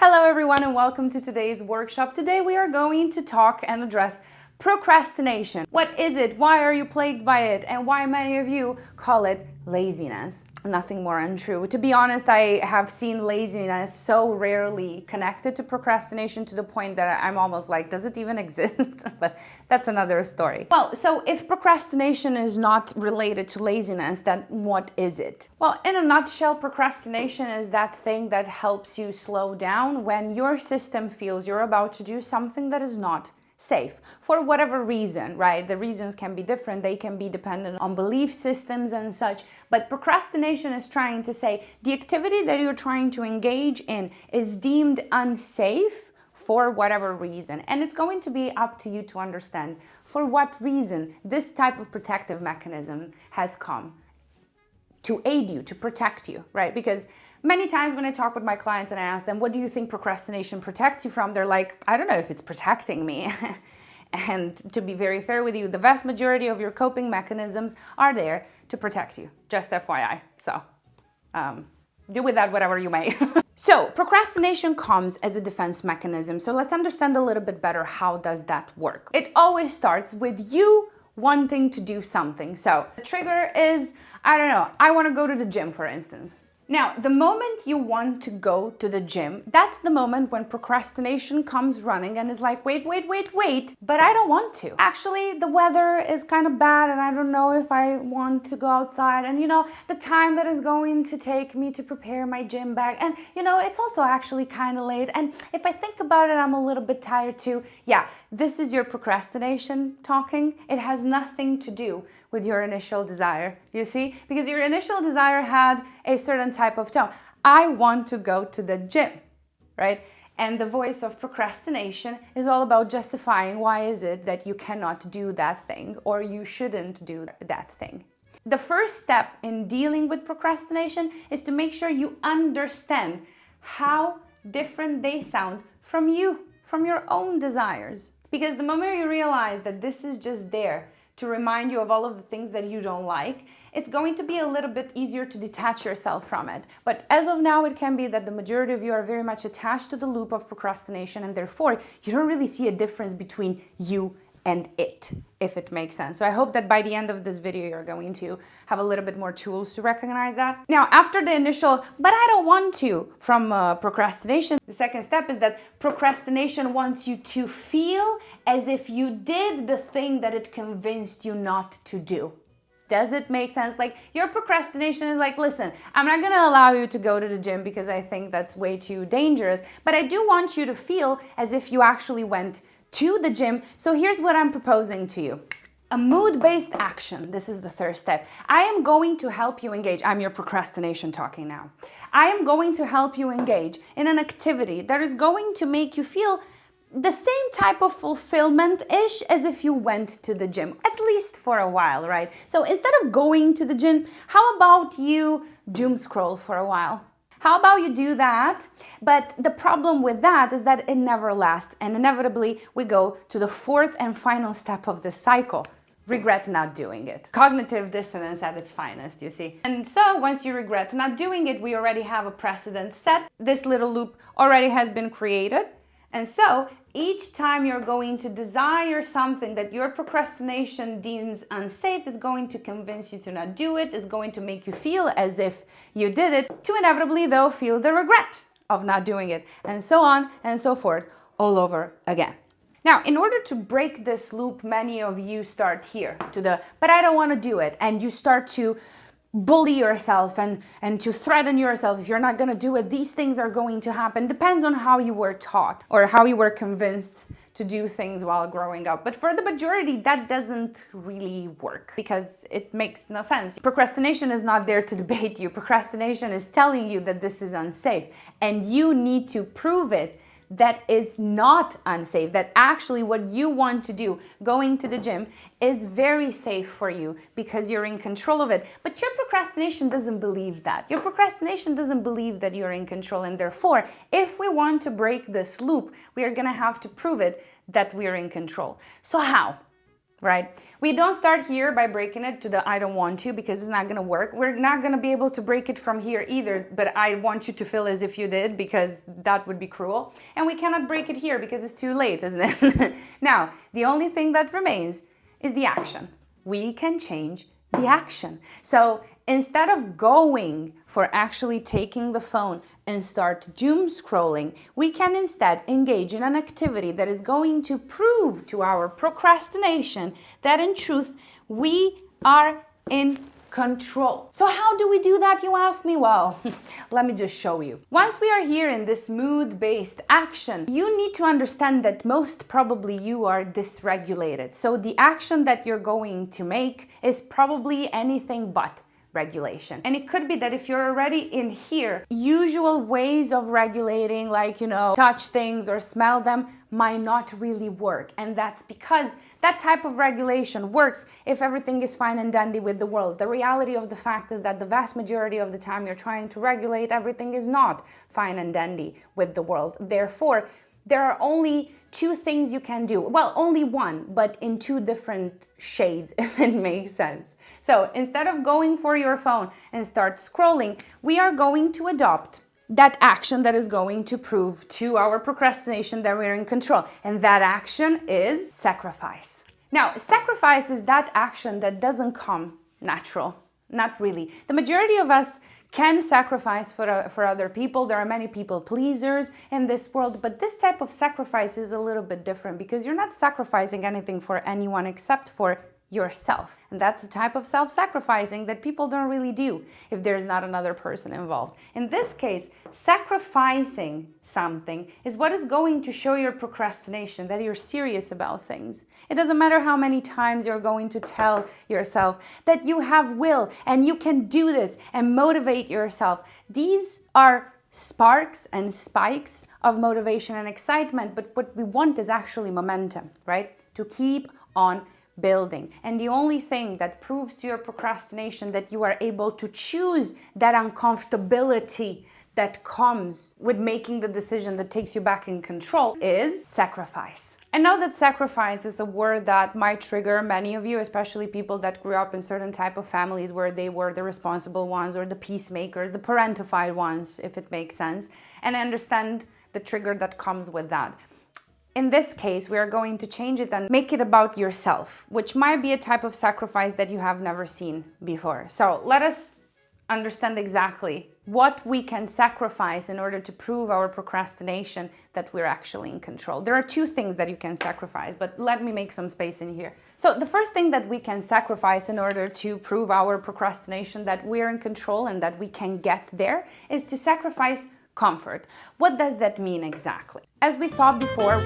Hello everyone and welcome to today's workshop. Today we are going to talk and address procrastination. What is it? Why are you plagued by it? And why many of you call it laziness? Nothing more untrue. To be honest, I have seen laziness so rarely connected to procrastination to the point that I'm almost like, does it even exist? But that's another story. Well, so if procrastination is not related to laziness, then what is it? Well, in a nutshell, procrastination is that thing that helps you slow down when your system feels you're about to do something that is not safe for whatever reason, right? The reasons can be different. They can be dependent on belief systems and such. But procrastination is trying to say the activity that you're trying to engage in is deemed unsafe for whatever reason. And it's going to be up to you to understand for what reason this type of protective mechanism has come to aid you, to protect you, right? Because many times when I talk with my clients and I ask them, what do you think procrastination protects you from? They're like, I don't know if it's protecting me. And to be very fair with you, the vast majority of your coping mechanisms are there to protect you, just FYI. So do with that whatever you may. So procrastination comes as a defense mechanism. So let's understand a little bit better, how does that work? It always starts with you wanting to do something. So the trigger is, I don't know, I want to go to the gym, for instance. Now, the moment you want to go to the gym, that's the moment when procrastination comes running and is like, wait, but I don't want to. Actually, the weather is kind of bad and I don't know if I want to go outside. And the time that is going to take me to prepare my gym bag. And it's also actually kind of late. And if I think about it, I'm a little bit tired too. Yeah, this is your procrastination talking. It has nothing to do with your initial desire, you see? Because your initial desire had a certain type of tone. I want to go to the gym, right? And the voice of procrastination is all about justifying why is it that you cannot do that thing or you shouldn't do that thing. The first step in dealing with procrastination is to make sure you understand how different they sound from you, from your own desires. Because the moment you realize that this is just there to remind you of all of the things that you don't like, it's going to be a little bit easier to detach yourself from it. But as of now, it can be that the majority of you are very much attached to the loop of procrastination, and therefore you don't really see a difference between you and it, if it makes sense. So I hope that by the end of this video, you're going to have a little bit more tools to recognize that. Now, after the initial, but I don't want to, from procrastination, the second step is that procrastination wants you to feel as if you did the thing that it convinced you not to do. Does it make sense? Like, your procrastination is like, listen, I'm not going to allow you to go to the gym because I think that's way too dangerous, but I do want you to feel as if you actually went to the gym. So here's what I'm proposing to you. A mood-based action. This is the third step. I am going to help you engage. I'm your procrastination talking now. I am going to help you engage in an activity that is going to make you feel the same type of fulfillment-ish as if you went to the gym, at least for a while, right? So instead of going to the gym, how about you doom scroll for a while? How about you do that? But the problem with that is that it never lasts. And inevitably, we go to the fourth and final step of this cycle. Regret not doing it. Cognitive dissonance at its finest, you see. And so once you regret not doing it, we already have a precedent set. This little loop already has been created. And so each time you're going to desire something that your procrastination deems unsafe, is going to convince you to not do it, is going to make you feel as if you did it, to inevitably though feel the regret of not doing it, and so on and so forth, all over again. Now, in order to break this loop, many of you start here to the, but I don't want to do it, and you start to bully yourself and to threaten yourself. If you're not going to do it, these things are going to happen. Depends on how you were taught or how you were convinced to do things while growing up. But for the majority, that doesn't really work because it makes no sense. Procrastination is not there to debate you. Procrastination is telling you that this is unsafe and you need to prove it that is not unsafe, that actually what you want to do, going to the gym, is very safe for you because you're in control of it. But your procrastination doesn't believe that. Your procrastination doesn't believe that you're in control, and therefore, if we want to break this loop, we are gonna have to prove it that we're in control. So how? right? We don't start here by breaking it to the I don't want to, because it's not going to work. We're not going to be able to break it from here either, but I want you to feel as if you did, because that would be cruel. And we cannot break it here because it's too late, isn't it? Now, the only thing that remains is the action. We can change the action. So instead of going for actually taking the phone and start doom scrolling, we can instead engage in an activity that is going to prove to our procrastination that in truth we are in control. So how do we do that, you ask me? Well, let me just show you. Once we are here in this mood-based action, you need to understand that most probably you are dysregulated. So the action that you're going to make is probably anything but regulation. And it could be that if you're already in here, usual ways of regulating, like, touch things or smell them, might not really work. And that's because that type of regulation works if everything is fine and dandy with the world. The reality of the fact is that the vast majority of the time you're trying to regulate, everything is not fine and dandy with the world. Therefore, there are only two things you can do. Well, only one, but in two different shades, if it makes sense. So instead of going for your phone and start scrolling, we are going to adopt that action that is going to prove to our procrastination that we're in control. And that action is sacrifice. Now, sacrifice is that action that doesn't come natural. Not really. The majority of us can sacrifice for other people. There are many people pleasers in this world, but this type of sacrifice is a little bit different because you're not sacrificing anything for anyone except for yourself. And that's the type of self-sacrificing that people don't really do if there's not another person involved. In this case, sacrificing something is what is going to show your procrastination that you're serious about things. It doesn't matter how many times you're going to tell yourself that you have will and you can do this and motivate yourself. These are sparks and spikes of motivation and excitement, but what we want is actually momentum, right? To keep on building. And the only thing that proves to your procrastination that you are able to choose that uncomfortability that comes with making the decision that takes you back in control is sacrifice. I know that sacrifice is a word that might trigger many of you, especially people that grew up in certain type of families where they were the responsible ones or the peacemakers, the parentified ones, if it makes sense. And I understand the trigger that comes with that. In this case, we are going to change it and make it about yourself, which might be a type of sacrifice that you have never seen before. So let us understand exactly what we can sacrifice in order to prove our procrastination that we're actually in control. There are two things that you can sacrifice, but let me make some space in here. So the first thing that we can sacrifice in order to prove our procrastination that we're in control and that we can get there is to sacrifice comfort. What does that mean exactly? As we saw before,